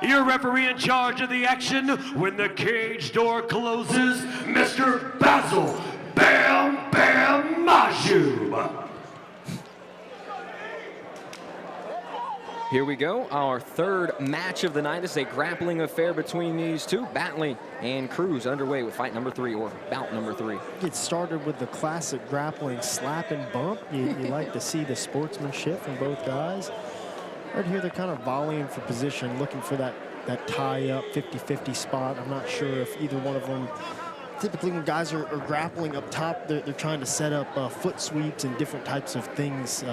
Your referee in charge of the action when the cage door closes, Mr. Basil Bam Bam Majub. Here we go, our third match of the night. This is a grappling affair between these two. Battley and Cruz underway with fight number 3, or bout number 3. It started with the classic grappling slap and bump. You like to see the sportsmanship from both guys. Right here, they're kind of volleying for position, looking for that tie-up 50-50 spot. I'm not sure if either one of them. Typically, when guys are grappling up top, they're trying to set up foot sweeps and different types of things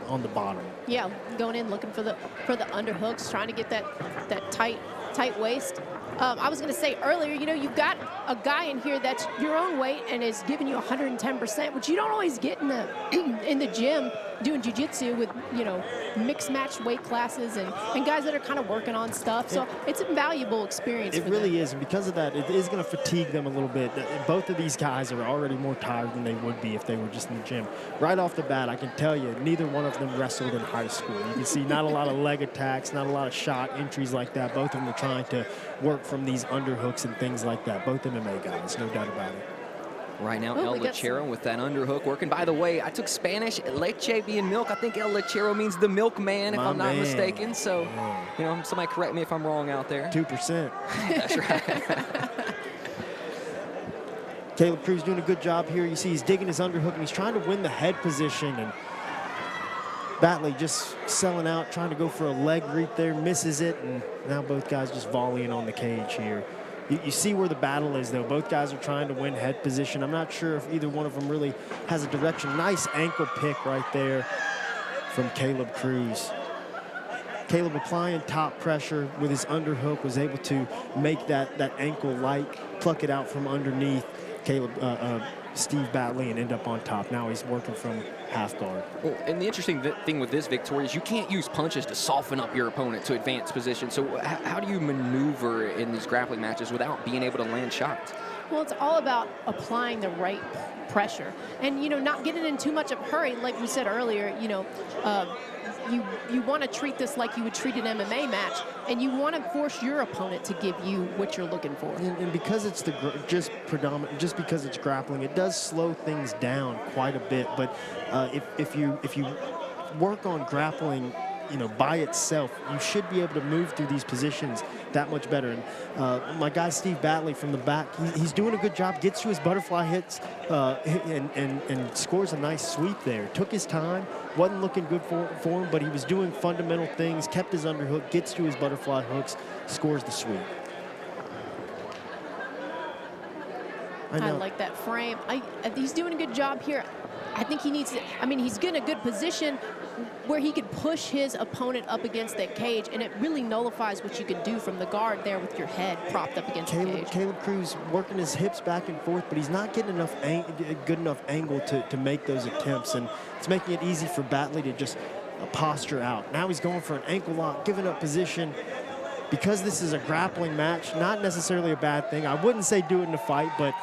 on the bottom. Yeah, going in looking for the underhooks, trying to get that tight waist. I was going to say earlier, you know, you've got a guy in here that's your own weight and is giving you 110%, which you don't always get in the in the gym doing jiu-jitsu with, you know, mixed match weight classes and guys that are kind of working on stuff. So it's a valuable experience. It really is, and because of that, it is going to fatigue them a little bit. Both of these guys are already more tired than they would be if they were just in the gym. Right off the bat, I can tell you, neither one of them wrestled in high school. You can see not a lot of leg attacks, not a lot of shot entries like that. Both of them are trying to work from these underhooks and things like that. Both MMA guys, no doubt about it. Right now, El Lechero with that underhook working. By the way, I took Spanish, leche being milk. I think El Lechero means the milkman, if I'm not mistaken. So, you know, somebody correct me if I'm wrong out there. 2%. That's right. Caleb Cruz doing a good job here. You see he's digging his underhook, and he's trying to win the head position. And Battley just selling out, trying to go for a leg reap there, misses it. And now both guys just volleying on the cage here. You see where the battle is, though. Both guys are trying to win head position. I'm not sure if either one of them really has a direction. Nice ankle pick right there from Caleb Cruz. Caleb applying top pressure with his underhook, was able to make that ankle light, pluck it out from underneath Steve Battley, and end up on top. Now he's working from half guard. Well, and the interesting thing with this, Victoria, is you can't use punches to soften up your opponent to advance position. So how do you maneuver in these grappling matches without being able to land shots? Well, it's all about applying the right pressure and, you know, not getting in too much of a hurry. Like we said earlier, you know, you want to treat this like you would treat an MMA match, and you want to force your opponent to give you what you're looking for. And because it's just because it's grappling, it does slow things down quite a bit. But if you work on grappling, you know, by itself, you should be able to move through these positions that much better. And my guy Steve Battley from the back, he's doing a good job, gets to his butterfly hits and scores a nice sweep there. Took his time, wasn't looking good for him, but he was doing fundamental things, kept his underhook, gets to his butterfly hooks, scores the sweep. I like that frame. He's doing a good job here. I think he needs to, I mean, he's in a good position where he could push his opponent up against that cage, and it really nullifies what you can do from the guard there with your head propped up against the cage. Caleb Cruz working his hips back and forth, but he's not getting enough good enough angle to make those attempts, and it's making it easy for Battley to just posture out. Now he's going for an ankle lock, giving up position. Because this is a grappling match, not necessarily a bad thing. I wouldn't say do it in a fight, but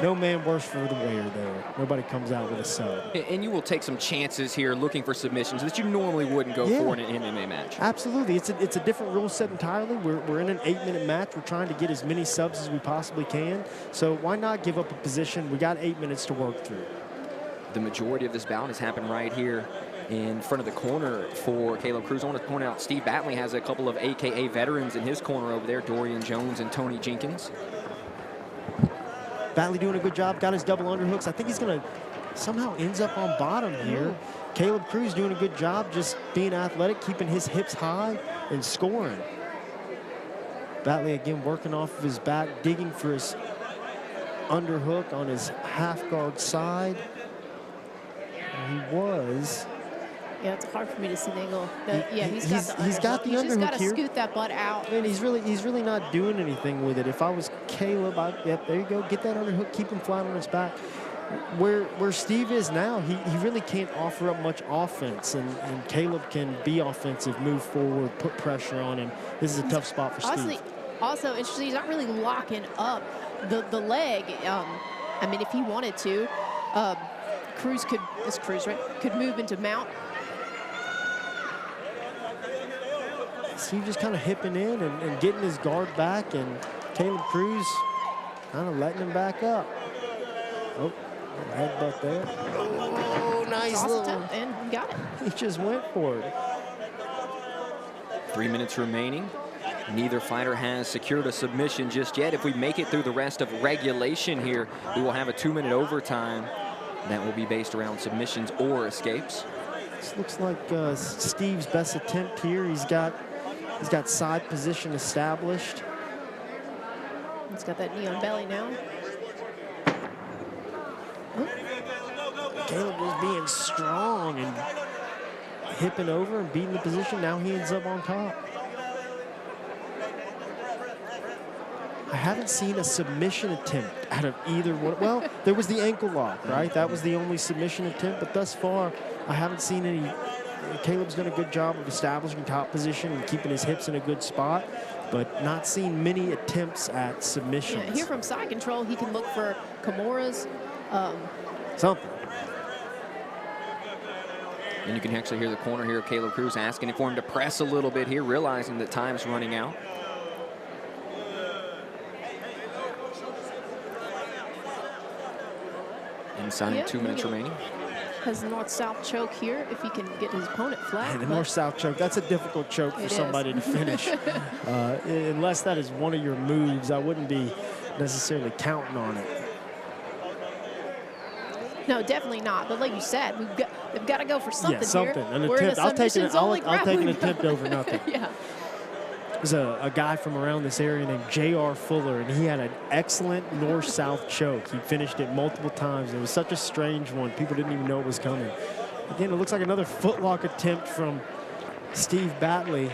no man worse for the wear there. Nobody comes out with a sub. And you will take some chances here looking for submissions that you normally wouldn't go for in an MMA match. Absolutely. It's a different rule set entirely. We're in an 8-minute match. We're trying to get as many subs as we possibly can. So why not give up a position? We got 8 minutes to work through. The majority of this bout has happened right here in front of the corner for Caleb Cruz. I want to point out Steve Battley has a couple of AKA veterans in his corner over there, Dorian Jones and Tony Jenkins. Battley doing a good job, got his double underhooks. I think he's going to somehow ends up on bottom here. Caleb Cruz doing a good job, just being athletic, keeping his hips high and scoring. Battley again working off of his back, digging for his underhook on his half guard side. And he was. Yeah, it's hard for me to see the angle. He's got the underhook. He's just got to scoot that butt out. And he's really not doing anything with it. If I was Caleb, yep, there you go. Get that underhook, keep him flat on his back. Where Steve is now, he really can't offer up much offense, and Caleb can be offensive, move forward, put pressure on him. This is a tough spot for Steve. Also interesting, he's not really locking up the leg. I mean, if he wanted to, Cruz could move into mount. Steve just kind of hipping in and getting his guard back, and Caleb Cruz kind of letting him back up. Oh, headbutt there. Oh, nice little. And he got it. He just went for it. 3 minutes remaining. Neither fighter has secured a submission just yet. If we make it through the rest of regulation here, we will have a 2-minute overtime that will be based around submissions or escapes. This looks like Steve's best attempt here. He's got side position established. He's got that knee on belly now. Caleb was being strong and hipping over and beating the position. Now he ends up on top. I haven't seen a submission attempt out of either one. Well, there was the ankle lock, right? That was the only submission attempt, but thus far, I haven't seen any. Caleb's done a good job of establishing top position and keeping his hips in a good spot, but not seen many attempts at submissions. Yeah, here from side control, he can look for Kimuras. Something. And you can actually hear the corner here of Caleb Cruz asking for him to press a little bit here, realizing that time's running out. Inside 2 minutes remaining. Has north-south choke here if he can get his opponent flat. And the north-south choke, that's a difficult choke for somebody to finish. Unless that is one of your moves, I wouldn't be necessarily counting on it. No, definitely not. But like you said, they've got to go for something, yeah, something. here. An We're attempt. I'll take an grappling. attempt over nothing. Yeah. There's a guy from around this area named J.R. Fuller, and he had an excellent north-south choke. He finished it multiple times. It was such a strange one. People didn't even know it was coming. Again, it looks like another footlock attempt from Steve Battley.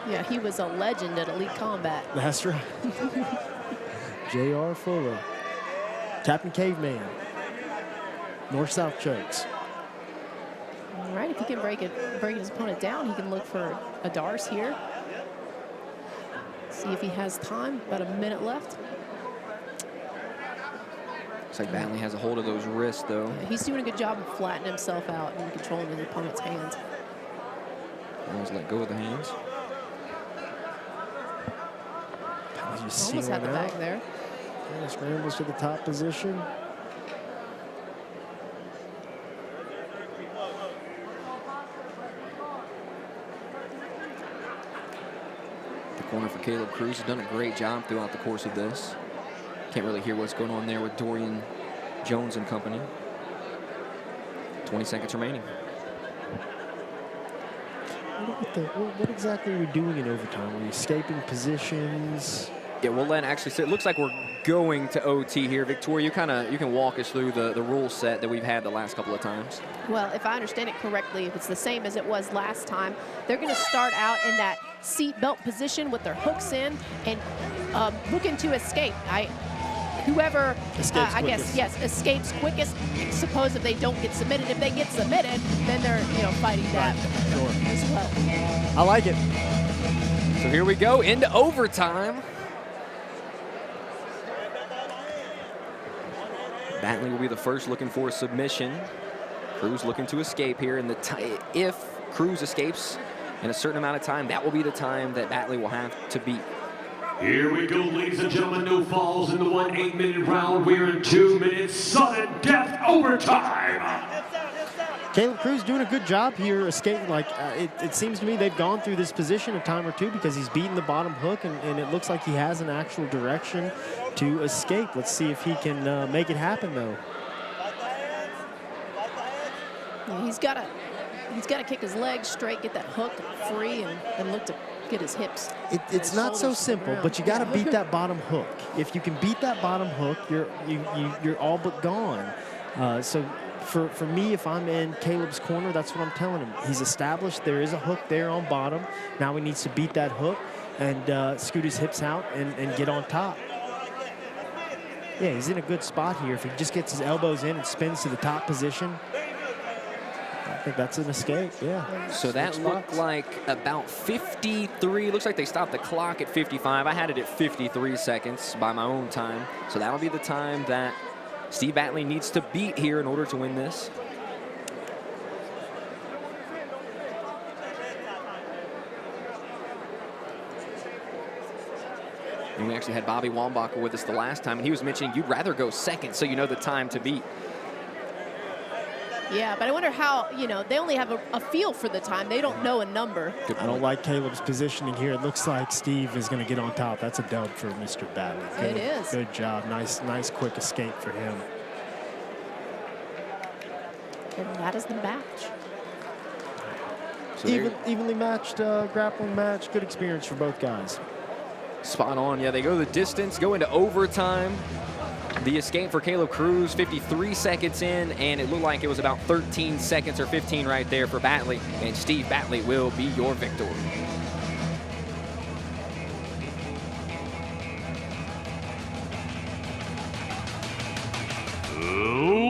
Yeah, he was a legend at Elite Combat. That's right. J.R. Fuller. Captain Caveman. North-south chokes. All right, if he can break his opponent down, he can look for a Darce here. See if he has time. About a minute left. Looks like Battley has a hold of those wrists, though. Yeah, he's doing a good job of flattening himself out and controlling his opponent's hands. Almost let go of the hands. Almost had the back there. And scrambles to the top position. Corner for Caleb Cruz has done a great job throughout the course of this. Can't really hear what's going on there with Dorian Jones and company. 20 seconds remaining. What exactly are we doing in overtime? Are we escaping positions? Yeah, we'll let actually say it looks like we're going to OT here. Victoria, you can walk us through the rule set that we've had the last couple of times. Well, if I understand it correctly, if it's the same as it was last time, they're going to start out in that seat belt position with their hooks in and looking to escape. Whoever, I guess, yes, escapes quickest. Suppose if they don't get submitted, if they get submitted, then they're fighting that as well. I like it. So here we go into overtime. Battley will be the first looking for a submission. Cruz looking to escape here. And if Cruz escapes in a certain amount of time, that will be the time that Battley will have to beat. Here we go, ladies and gentlemen. No falls in the 1 8-minute round. We're in 2 minutes sudden death overtime. Caleb Cruz doing a good job here escaping. It seems to me they've gone through this position a time or two because he's beaten the bottom hook, and it looks like he has an actual direction to escape. Let's see if he can make it happen, though. Yeah, he's got to kick his legs straight, get that hook free, and look to get his hips. It's not so simple, but you got to beat that bottom hook. If you can beat that bottom hook, you're all but gone. So for me, if I'm in Caleb's corner, that's what I'm telling him. He's established there is a hook there on bottom. Now he needs to beat that hook and scoot his hips out and get on top. Yeah, he's in a good spot here. If he just gets his elbows in and spins to the top position, I think that's an escape, yeah. So that looked like about 53. Looks like they stopped the clock at 55. I had it at 53 seconds by my own time. So that'll be the time that Steve Battley needs to beat here in order to win this. And we actually had Bobby Wambacher with us the last time, and he was mentioning you'd rather go second so you know the time to beat. Yeah, but I wonder how, you know, they only have a feel for the time. They don't know a number. I don't like Caleb's positioning here. It looks like Steve is going to get on top. That's a dub for Mr. Battley. It is. Good job. Nice quick escape for him. And that is the match. So Evenly matched grappling match. Good experience for both guys. spot on. Yeah, they go the distance, go into overtime. The escape for Caleb Cruz, 53 seconds in, and it looked like it was about 13 seconds or 15 right there for Battley, and Steve Battley will be your victor.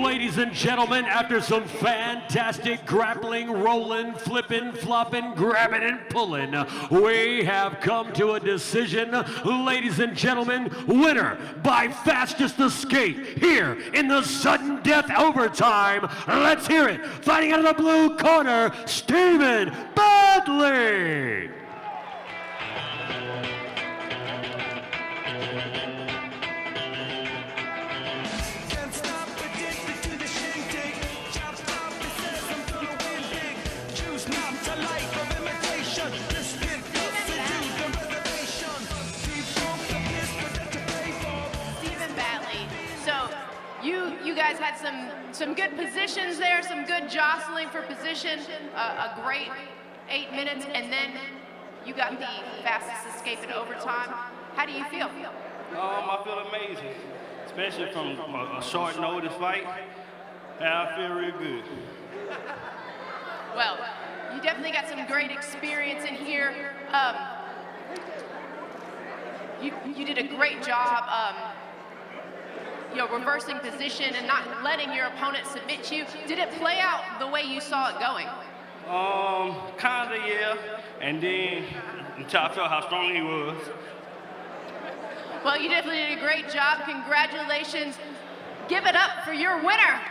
Ladies and gentlemen, after some fantastic grappling, rolling, flipping, flopping, grabbing, and pulling, we have come to a decision. Ladies and gentlemen, winner by fastest escape here in the sudden death overtime. Let's hear it. Fighting out of the blue corner, Stephen Battley. You guys had some good positions there, some good jostling for position, a great 8 minutes, and then you got the fastest escape in overtime. How do you feel? I feel amazing, especially from a short notice fight. I feel real good. Well, you definitely got some great experience in here. You did a great job. Reversing position and not letting your opponent submit you. Did it play out the way you saw it going? Kinda, yeah. And then until I felt how strong he was. Well, you definitely did a great job. Congratulations. Give it up for your winner.